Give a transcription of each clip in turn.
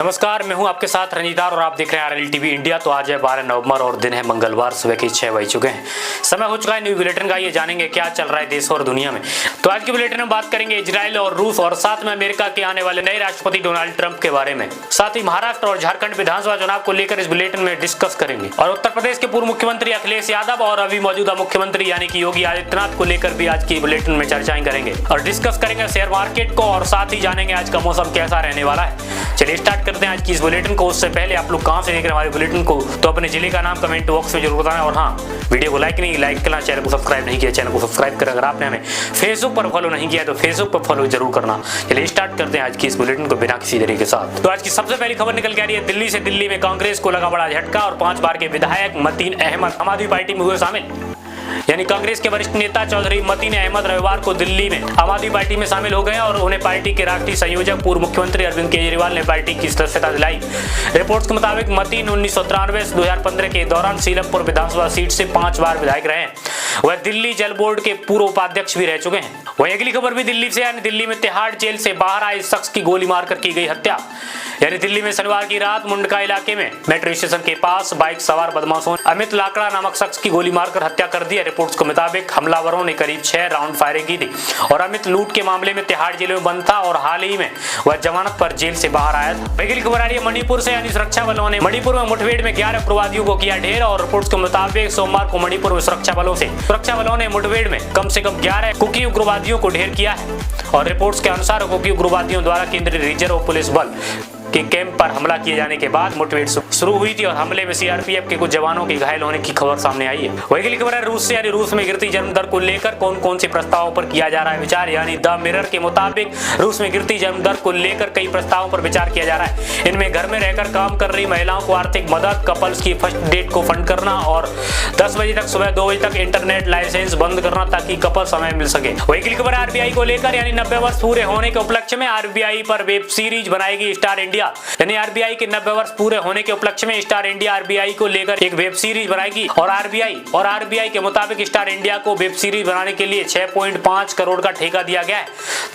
नमस्कार, मैं हूं आपके साथ रंजीतार और आप देख रहे हैं आरएल टीवी इंडिया। तो आज है 12 नवंबर और दिन है मंगलवार, सुबह के 6 बज चुके हैं। समय हो चुका है न्यू बुलेटिन का। ये जानेंगे क्या चल रहा है देश और दुनिया में। तो आज के बुलेटिन में बात करेंगे इजराइल और रूस और साथ में अमेरिका के आने वाले नए राष्ट्रपति डोनाल्ड ट्रंप के बारे में। साथ ही महाराष्ट्र और झारखंड विधानसभा चुनाव को लेकर इस बुलेटिन में डिस्कस करेंगे। और उत्तर प्रदेश के पूर्व मुख्यमंत्री अखिलेश यादव और अभी मौजूदा मुख्यमंत्री यानी कि योगी आदित्यनाथ को लेकर भी आज की बुलेटिन में चर्चाएं करेंगे और डिस्कस करेंगे शेयर मार्केट को और साथ ही जानेंगे आज का मौसम कैसा रहने वाला है। चलिए स्टार्ट करते हैं आज की इस बुलेटिन को। उससे पहले आप लोग कहां से देख रहे हैं हमारे बुलेटिन को, तो अपने जिले का नाम कमेंट बॉक्स में जरूर बताना। और हाँ, वीडियो को लाइक करना, चैनल को सब्सक्राइब नहीं किया चैनल को सब्सक्राइब करें। अगर आपने हमें फेसबुक पर फॉलो नहीं किया तो फेसबुक पर फॉलो जरूर करना। चलिए स्टार्ट करते हैं आज की इस बुलेटिन को बिना किसी देरी के साथ। तो आज की सबसे पहली खबर निकल के आ रही है दिल्ली से। दिल्ली में कांग्रेस को लगा बड़ा झटका और 5 बार के विधायक मतीन अहमद आम आदमी पार्टी में हुए शामिल। यानी कांग्रेस के वरिष्ठ नेता चौधरी मतीन अहमद रविवार को दिल्ली में आम आदमी पार्टी में शामिल हो गए और उन्हें पार्टी के राष्ट्रीय संयोजक पूर्व मुख्यमंत्री अरविंद केजरीवाल ने पार्टी की सदस्यता दिलाई। रिपोर्ट्स के मुताबिक मतीन 1993 से 2015 के दौरान सीलमपुर विधानसभा सीट से 5 बार विधायक रहे हैं। वह दिल्ली जल बोर्ड के पूर्व उपाध्यक्ष भी रह चुके हैं। वहीं अगली खबर भी दिल्ली से, यानी दिल्ली में तिहाड़ जेल से बाहर आए शख्स की गोली मारकर की गई हत्या। यानी दिल्ली में शनिवार की रात मुंडका इलाके में मेट्रो स्टेशन के पास बाइक सवार बदमाशों ने अमित लाकड़ा नामक शख्स की गोली मारकर हत्या कर दी है। रिपोर्ट्स के मुताबिक हमलावरों ने करीब 6 राउंड फायरिंग की थी और अमित लूट के मामले में तिहाड़ जेल में बंद था और हाल ही में वह जमानत पर जेल से बाहर आया था। अगली खबर आ रही है मणिपुर से, यानी सुरक्षा बलों ने मणिपुर में मुठभेड़ में 11 उग्रवादियों को किया ढेर। और रिपोर्ट्स के मुताबिक सोमवार को मणिपुर में सुरक्षा बलों ने मुठभेड़ में कम से कम 11 कुकी उग्रवादियों को ढेर किया है। और रिपोर्ट्स के अनुसार कुकी उग्रवादियों द्वारा केंद्रीय रिजर्व पुलिस बल के कैंप पर हमला किए जाने के बाद मुठभेड़ शुरू हुई थी और हमले में सीआरपीएफ के कुछ जवानों के घायल होने की खबर सामने आई है। वही अगली खबर है रूस से, यानी रूस में गिरती जन्म दर को लेकर कौन कौन से प्रस्तावों पर किया जा रहा है विचार। यानी द मिरर के मुताबिक रूस में गिरती जन्म दर को लेकर कई प्रस्तावों पर विचार किया जा रहा है। इनमें घर में रहकर काम कर रही महिलाओं को आर्थिक मदद, कपल्स की फर्स्ट डेट को फंड करना और 10 बजे तक सुबह 2 बजे तक इंटरनेट लाइसेंस बंद करना ताकि कपल समय मिल सके। वही अगली खबर आरबीआई को लेकर, यानी 90 वर्ष पूरे होने के उपलक्ष्य में आरबीआई पर वेब सीरीज बनाएगी स्टार इंडिया। यानी आरबीआई के 90 वर्ष पूरे होने के उपलक्ष्य में स्टार इंडिया आरबीआई को लेकर एक वेब सीरीज बनाएगी। और आरबीआई के मुताबिक स्टार इंडिया को वेब सीरीज बनाने के लिए 6.5 करोड़ का ठेका दिया गया है।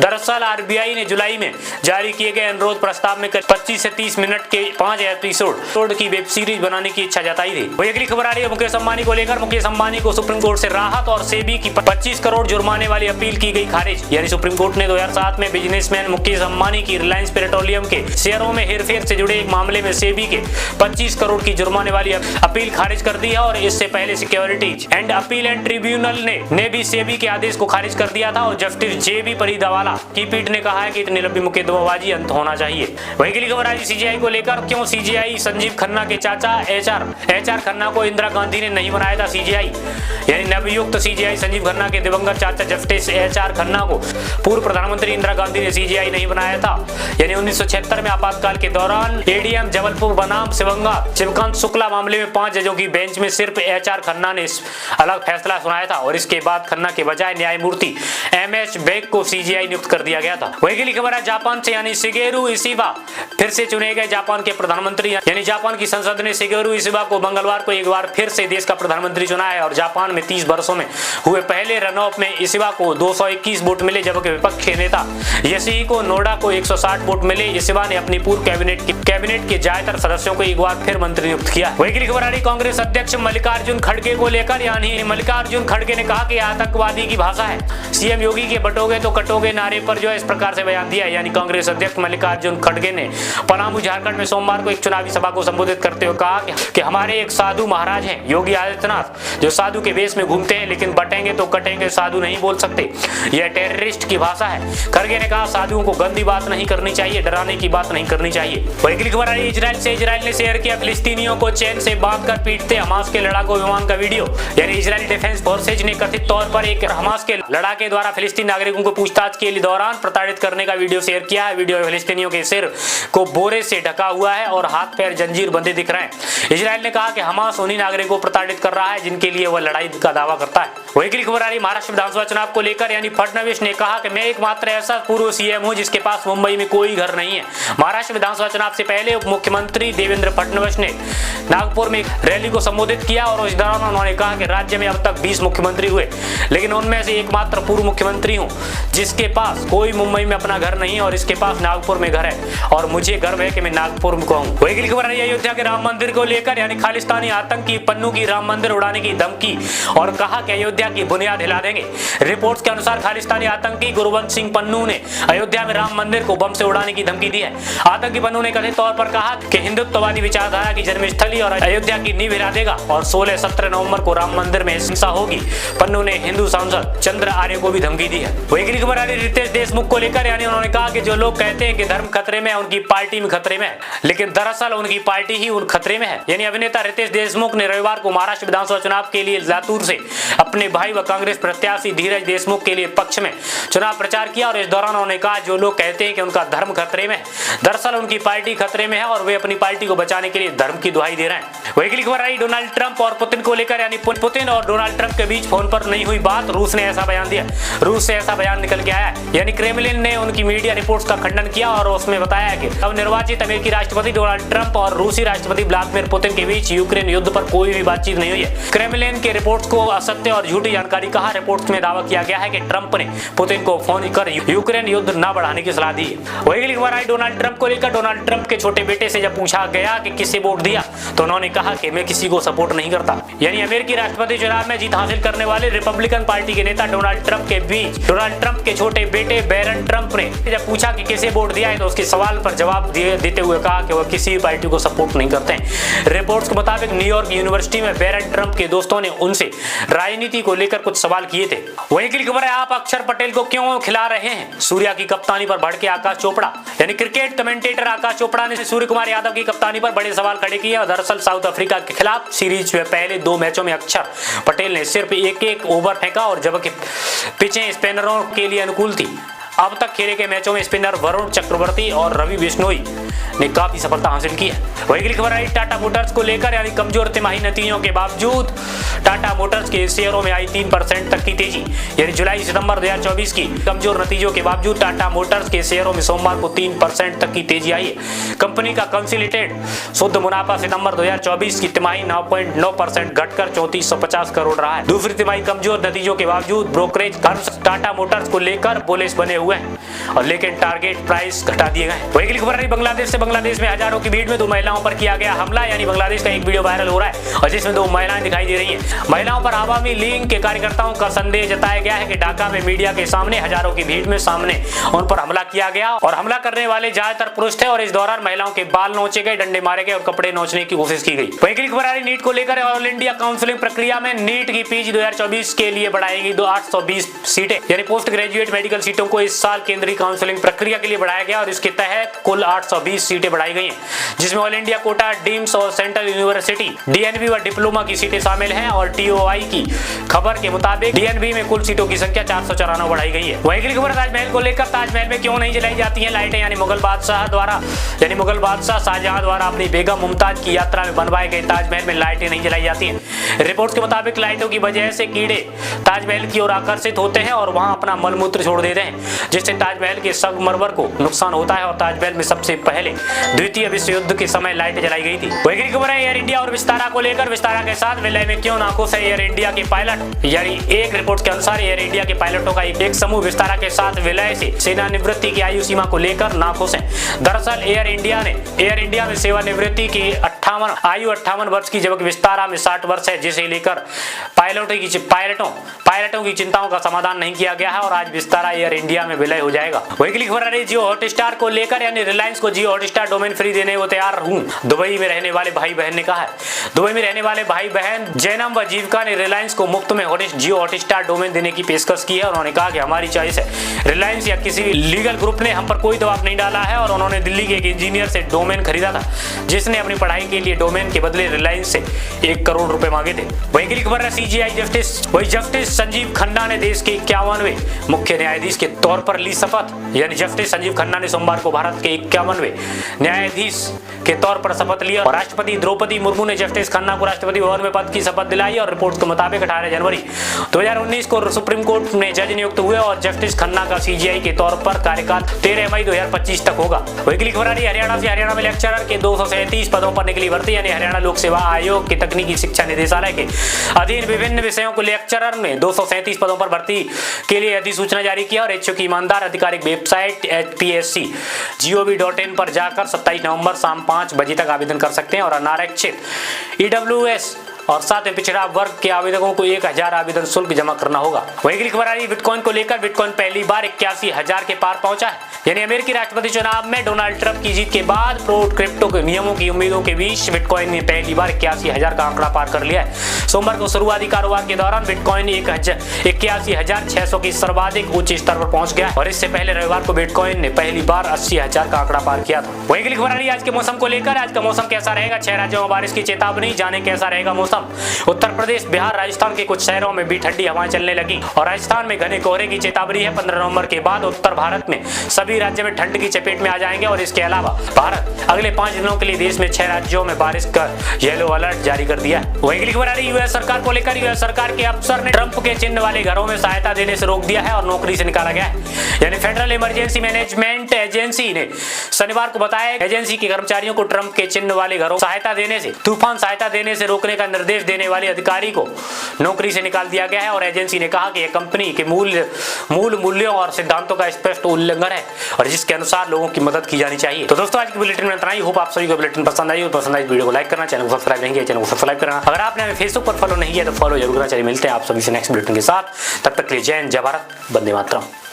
दरअसल आरबीआई ने जुलाई में जारी किए गए अनुरोध प्रस्ताव में 25 से 30 मिनट के 5 एपिसोड की वेब सीरीज बनाने की इच्छा जताई थी। वही अगली खबर आ रही है मुकेश अंबानी को लेकर। मुकेश अंबानी को सुप्रीम कोर्ट से राहत और सेबी की 25 करोड़ जुर्माने वाली अपील की गई खारिज। यानी सुप्रीम कोर्ट ने 2007 में बिजनेसमैन मुकेश अंबानी की रिलायंस पेट्रोलियम के शेयरों में हेरफेर से जुड़े एक मामले में सेबी के 25 करोड़ की जुर्माने वाली अपील खारिज कर दी है। और इससे पहले securities and appeal and tribunal ने भी सेबी के आदेश को खारिज कर दिया था और जस्टिस जेबी परिदावाला की पीठ ने कहा है कि इतनी लंबी मुकदमेबाजी अंत होना चाहिए। वही अगली खबर आई सीजेआई को लेकर। क्यों सीजेआई संजीव खन्ना के चाचा एचआर खन्ना को इंदिरा गांधी ने नहीं बनाया था सीजेआई। यानी नवयुक्त सीजेआई संजीव खन्ना के दिवंगत चाचा जस्टिस एचआर खन्ना को पूर्व प्रधानमंत्री इंदिरा गांधी ने सीजेआई नहीं बनाया था। यानी 1976 में आपातकाल के दौरान एडीएम जबलपुर बनाम शिवकांत शुक्ला मामले में 5 जजों की बेंच में सिर्फ एचआर खन्ना ने अलग फैसला सुनाया था और इसके बाद खन्ना के बजाय न्यायमूर्ति एमएच बेग को सीजेआई नियुक्त कर दिया गया था। वही अगली खबर है जापान से, यानी शिगेरू इशिबा फिर से चुने गए जापान के प्रधानमंत्री। यानी जापान की संसद ने शिगेरू इशिबा को मंगलवार को एक बार फिर से देश का प्रधानमंत्री चुना है। और जापान में 30 वर्षों में हुए पहले रन ऑफ में इशिबा को 221 वोट मिले, जबकि विपक्ष के नेता यशिहिको नोडा को 160 वोट मिले। इशिबा ने अपनी पूर्व कैबिनेट के ज्यादातर सदस्यों को एक बार फिर मंत्री नियुक्त किया। वही अगली खबर आ रही कांग्रेस अध्यक्ष मल्लिकार्जुन खड़गे को लेकर। यानी मल्लिकार्जुन खड़गे ने कहा कि आतंकवादी की भाषा है। सीएम योगी के बटोगे तो कटोगे नारे पर जो है इस प्रकार से बयान दिया है। यानी कांग्रेस अध्यक्ष मल्लिकार्जुन खड़गे ने पलामू झारखंड में सोमवार को एक चुनावी सभा को संबोधित करते हुए कहा कि हमारे एक साधु महाराज हैं योगी आदित्यनाथ, जो साधु के वेश में घूमते हैं, लेकिन बटेंगे तो कटेंगे, साधु नहीं बोल सकते। यह टेररिस्ट की भाषा है। खड़गे ने कहा साधुओं को गंदी बात नहीं करनी चाहिए, डराने की बात नहीं करनी चाहिए। वही अगली खबर आ रही इजराइल से। इजराइल ने शेयर किया फिलिस्तीनियों को चैन से बांधकर पीटते हमास के लड़ाकू विमान का वीडियो। यानी इजरायली डिफेंस फोर्सेज ने कथित तौर पर एक हमास के लड़ाके द्वारा फिलिस्तीनी नागरिकों को पूछताछ के दौरान प्रताड़ित करने का वीडियो शेयर किया है। वीडियो में फिलिस्तीनियों के सिर को बोरे से ढका हुआ है और हाथ पैर जंजीर बंधे दिख रहे हैं। इजराइल ने कहा कि हमास उन्हीं नागरिकों को प्रताड़ित कर रहा है जिनके लिए वह लड़ाई का दावा करता है। वही अगली खबर आ रही महाराष्ट्र विधानसभा चुनाव को लेकर। यानी फडणवीस ने कहा कि मैं एकमात्र ऐसा पूर्व सीएम हूं जिसके पास मुंबई में कोई घर नहीं है। महाराष्ट्र महाराष्ट्र विधानसभा चुनाव से पहले उप मुख्यमंत्री देवेंद्र फडणवीस ने नागपुर में एक रैली को संबोधित किया और इस दौरान उन्होंने कहा कि राज्य में अब तक 20 मुख्यमंत्री हुए, लेकिन उनमें से एकमात्र पूर्व मुख्यमंत्री हूं जिसके पास कोई मुंबई में अपना घर नहीं और इसके पास नागपुर में घर है और मुझे गर्व है कि मैं नागपुर में हूं। वही अगली खबर है अयोध्या के राम मंदिर को लेकर, यानी खालिस्तानी आतंकी पन्नू की राम मंदिर उड़ाने की धमकी और कहा कि अयोध्या की बुनियाद हिला देंगे। रिपोर्ट्स के अनुसार खालिस्तानी आतंकी गुरवंत सिंह पन्नू ने अयोध्या में राम मंदिर को बम से उड़ाने की धमकी दी है। आतंकी पन्नू ने कथित तौर पर कहा कि हिंदुत्ववादी विचारधारा की जन्मस्थली और अयोध्या की नींव हिला देगा और 16-17 नवंबर को राम मंदिर में हिंसा होगी। पन्नू ने हिंदू सांसद चंद्र आर्य को भी धमकी दी है। वही अगली खबर आ रही रितेश देशमुख को लेकर, यानी उन्होंने कहा कि जो लोग कहते हैं कि धर्म खतरे में है उनकी पार्टी में खतरे में है, लेकिन दरअसल उनकी पार्टी ही उन खतरे में है। यानी अभिनेता रितेश देशमुख ने रविवार को महाराष्ट्र विधानसभा चुनाव के लिए लातूर से अपने भाई व कांग्रेस प्रत्याशी धीरज देशमुख के लिए पक्ष में चुनाव प्रचार किया और इस दौरान उन्होंने कहा जो लोग कहते हैं कि उनका धर्म खतरे में है, दरअसल उनकी पार्टी खतरे में है और वे अपनी पार्टी को बचाने के लिए धर्म की दुहाई दे रहे हैं। वही अगली खबर आई डोनाल्ड ट्रंप और पुतिन को लेकर, यानी पुतिन और डोनाल्ड ट्रंप के बीच फोन पर नहीं हुई बात, रूस ने ऐसा बयान दिया। रूस से ऐसा बयान निकल के आया है, यानी क्रेमलिन ने उनकी मीडिया रिपोर्ट्स का खंडन किया और उसमें बताया कि नवनिर्वाचित अमेरिकी राष्ट्रपति डोनाल्ड ट्रंप और रूसी राष्ट्रपति व्लादिमीर पुतिन के बीच यूक्रेन युद्ध पर कोई भी बातचीत नहीं हुई है। क्रेमलिन के रिपोर्ट्स को असत्य और झूठी जानकारी कहा। रिपोर्ट्स में दावा किया गया है कि ट्रंप ने पुतिन को फोन कर यूक्रेन युद्ध न बढ़ाने की सलाह दी। वही अगली खबर आई डोनाल्ड ट्रंप को लेकर, डोनाल्ड ट्रंप के छोटे बेटे से जब पूछा गया कि किसे वोट दिया तो उन्होंने कहा कि मैं किसी को सपोर्ट नहीं करता। यानी अमेरिकी राष्ट्रपति चुनाव में जीत हासिल करने वाले रिपब्लिकन पार्टी के नेता डोनाल्ड ट्रंप के बीच डोनाल्ड ट्रंप के छोटे बेटे बैरन ट्रंप ने जब पूछा कि किसे वोट दिया है तो उसके सवाल पर जवाब देते हुए कहा कि वह किसी पार्टी को सपोर्ट नहीं करते हैं। रिपोर्ट्स के मुताबिक न्यूयॉर्क यूनिवर्सिटी में बैरन ट्रंप के दोस्तों ने उनसे राजनीति को लेकर कुछ सवाल किए थे। वही अगली खबर है आप अक्षर पटेल को क्यों खिला रहे हैं, सूर्या की कप्तानी पर भड़के आकाश चोपड़ा। यानी क्रिकेट कमेंटेटर आकाश चोपड़ा ने सूर्य कुमार यादव की कप्तानी पर बड़े सवाल खड़े किए और दरअसल साउथ अफ्रीका के खिलाफ सीरीज में पहले 2 मैचों में अक्षर पटेल ने सिर्फ एक ओवर फेंका और जबकि पिचें स्पिनरों के लिए अनुकूल थी। अब तक खेले के मैचों में स्पिनर वरुण चक्रवर्ती और रवि बिश्नोई ने काफी सफलता हासिल की है। वही अगली खबर आई टाटा मोटर्स को लेकर, यानी कमजोर तिमाही नतीजों के बावजूद टाटा मोटर्स के शेयरों में आई 3% तक की तेजी। यानी जुलाई सितंबर 2024 की कमजोर नतीजों के बावजूद टाटा मोटर्स के शेयरों में सोमवार को 3% तक की तेजी आई है। कंपनी का कंसोलिडेटेड शुद्ध मुनाफा सितंबर 2024 की तिमाही 9.9% घटकर 3450 करोड़ रहा है। दूसरी तिमाही कमजोर नतीजों के बावजूद ब्रोकरेज फर्म्स टाटा मोटर्स को लेकर बुलिश बने हुए हैं और लेकिन टारगेट प्राइस घटा दिए गए। वही अगली खबर रही बांग्लादेश से, बांग्लादेश में हजारों की भीड़ में 2 महिलाओं पर किया गया हमला। यानी बांग्लादेश का एक वीडियो वायरल हो रहा है और जिसमें 2 महिलाएं दिखाई दे रही हैं। महिलाओं पर आवामी लीग के कार्यकर्ताओं का संदेह जताया गया है कि ढाका में मीडिया के सामने हजारों की भीड़ में सामने उन पर हमला किया गया और हमला करने वाले ज्यादातर पुरुष थे और इस दौरान महिलाओं के बाल नोचे गए, डंडे मारे गए और कपड़े नोचने की कोशिश की गई। वही अगली खबर आ रही नीट को लेकर, ऑल इंडिया काउंसलिंग प्रक्रिया में नीट की पीजी 2024 के लिए बढ़ाएगी 820 सीटें। यानी पोस्ट ग्रेजुएट मेडिकल सीटों को इस साल केंद्रीय काउंसलिंग प्रक्रिया के लिए बढ़ाया गया और इसके तहत कुल 820 सीटें बढ़ाई गई हैं, जिसमें ऑल इंडिया कोटा, डीम्स और सेंट्रल यूनिवर्सिटी डीएनबी व डिप्लोमा की सीटें शामिल हैं और टीओआई की खबर के मुताबिक डीएनबी में कुल सीटों की संख्या 494 बढ़ाई गई है। वही अगली खबर ताजमहल को लेकर, ताजमहल में क्यों नहीं जलाई जाती हैं लाइटें। यानी मुगल बादशाह शाहजहां द्वारा अपनी बेगम मुमताज की यात्रा में बनवाए गए ताजमहल में लाइटें नहीं जलाई जाती हैं। रिपोर्ट्स के मुताबिक लाइटों की वजह से कीड़े ताजमहल की ओर आकर्षित होते हैं और वहां अपना मलमूत्र छोड़ देते हैं, जिससे ताजमहल के संगमरमर को नुकसान होता है और ताजमहल में सबसे पहले द्वितीय विश्व युद्ध के समय लाइटें जलाई गई थी। वही अगली खबर है एयर इंडिया और विस्तारा को लेकर, विस्तारा के साथ विलय में क्यों नाखुश है एयर इंडिया के पायलट। यानी एक रिपोर्ट के अनुसार एयर इंडिया के पायलटों का एक समूह विस्तारा के साथ विलय से सेवानिवृत्ति की आयु सीमा को लेकर नाखुश है। दरअसल एयर इंडिया में सेवानिवृत्ति की आयु 58 वर्ष की, जबकि विस्तारा में 60 वर्ष है, जिसे लेकर पायलटों की चिंताओं का समाधान नहीं किया गया है और आज विस्तारा एयर इंडिया में विलय हो जाएगा। वही अगली खबर आ रही जियो हॉटस्टार को लेकर, यानी रिलायंस को जियो हॉटस्टार डोमेन फ्री देने को तैयार हूं, दुबई में रहने वाले भाई बहन ने कहा है। दुबई में रहने वाले भाई बहन जैनम व जीविका ने रिलायंस को मुफ्त में जियो हॉटस्टार डोमेन देने की पेशकश की है और उन्होंने कहा कि हमारी चॉइस है। रिलायंस या किसी लीगल ग्रुप ने हम पर कोई दबाव नहीं डाला है और उन्होंने दिल्ली के एक इंजीनियर से डोमेन खरीदा था, जिसने अपनी पढ़ाई के लिए डोमेन के बदले रिलायंस से 1 करोड़ रुपए मांगे थे। वहीं अगली खबर है सीजीआई जस्टिस संजीव खन्ना ने देश के 51वें मुख्य न्यायाधीश के तौर पर ली शपथ। यानी जस्टिस संजीव खन्ना ने सोमवार को भारत के 51वें न्यायाधीश के तौर पर शपथ लिया और राष्ट्रपति द्रौपदी मुर्मू ने जस्टिस खन्ना को राष्ट्रपति भवन में पद की शपथ दिलाई। और रिपोर्ट के मुताबिक 18 जनवरी 2019 को सुप्रीम कोर्ट में जज नियुक्त हुए और जस्टिस खन्ना का सीजीआई के तौर पर कार्यकाल 13 मई 2025 तक होगा। वही अगली खबर आ रही है हरियाणा से। हरियाणा में लेक्चरर के 237 पदों पर निकली भर्ती। यानी हरियाणा लोक सेवा आयोग के तकनीकी शिक्षा निदेशालय के अधीन विभिन्न विषयों को लेक्चरर में 237 पदों पर भर्ती के लिए अधिसूचना जारी किया और इच्छुक ईमानदार आधिकारिक वेबसाइट hpsc.gov.in पर जाकर 27 नवंबर शाम 5 बजे तक आवेदन कर सकते हैं। और अनारक्षित EWS और साथ में पिछड़ा वर्ग के आवेदकों को 1000 आवेदन शुल्क जमा करना होगा। वही अगली खबर आ रही है बिटकॉइन को लेकर। बिटकॉइन पहली बार 81,000 के पार पहुंचा है। यानी अमेरिकी राष्ट्रपति चुनाव में डोनाल्ड ट्रंप की जीत के बाद प्रो क्रिप्टो के नियमों की उम्मीदों के बीच बिटकॉइन ने पहली बार 81,000 का आंकड़ा पार कर लिया है। सोमवार को शुरुआती कारोबार के दौरान बिटकॉइन 81,600 की सर्वाधिक उच्च स्तर पर पहुंच गया और इससे पहले रविवार को बिटकॉइन ने पहली बार 80,000 का आंकड़ा पार किया था। वही अगली खबर आ रही है आज के मौसम को लेकर। आज का मौसम कैसा रहेगा? 6 राज्यों में बारिश की चेतावनी। जाने कैसा रहेगा मौसम। उत्तर प्रदेश, बिहार, राजस्थान के कुछ शहरों में भी ठंडी हवाएं चलने लगी और राजस्थान में घने कोहरे की चेतावनी है। 15 नवंबर के बाद उत्तर भारत में सभी राज्य में ठंड की चपेट में आ जाएंगे और इसके अलावा भारत अगले 5 दिनों के लिए देश में 6 राज्यों में बारिश का येलो अलर्ट जारी कर दिया है। वही अगली खबर आ रही है यूएस सरकार को लेकर। यूएस सरकार के अफसर ने ट्रंप के चिन्ह वाले घरों में सहायता देने से रोक दिया है और नौकरी से निकाला गया है। यानी फेडरल इमरजेंसी मैनेजमेंट एजेंसी ने शनिवार को बताया एजेंसी के कर्मचारियों को ट्रंप के चिन्ह वाले घरों तूफान सहायता देने से रोकने का निर्देश देने वाले अधिकारी को नौकरी से निकाल दिया गया है। और एजेंसी ने कहा कि यह कंपनी के मूल मूल्यों और सिद्धांतों का स्पष्ट उल्लंघन है और जिसके अनुसार लोगों की मदद की जानी चाहिए। तो दोस्तों आज की बुलेटिन में इतना ही। होप आप सभी को बुलेटिन पसंद आई। पसंद आई वीडियो को लाइक करना, चैनल को सब्सक्राइब नहीं किया चैनल को सब्सक्राइब करना। अगर आपने हमें फेसबुक पर फॉलो नहीं किया तो फॉलो जरूर करना। चलिए मिलते हैं आप सभी से नेक्स्ट बुलेटिन के साथ। तब तक के लिए जय हिंद, जय भारत, वंदे मातरम।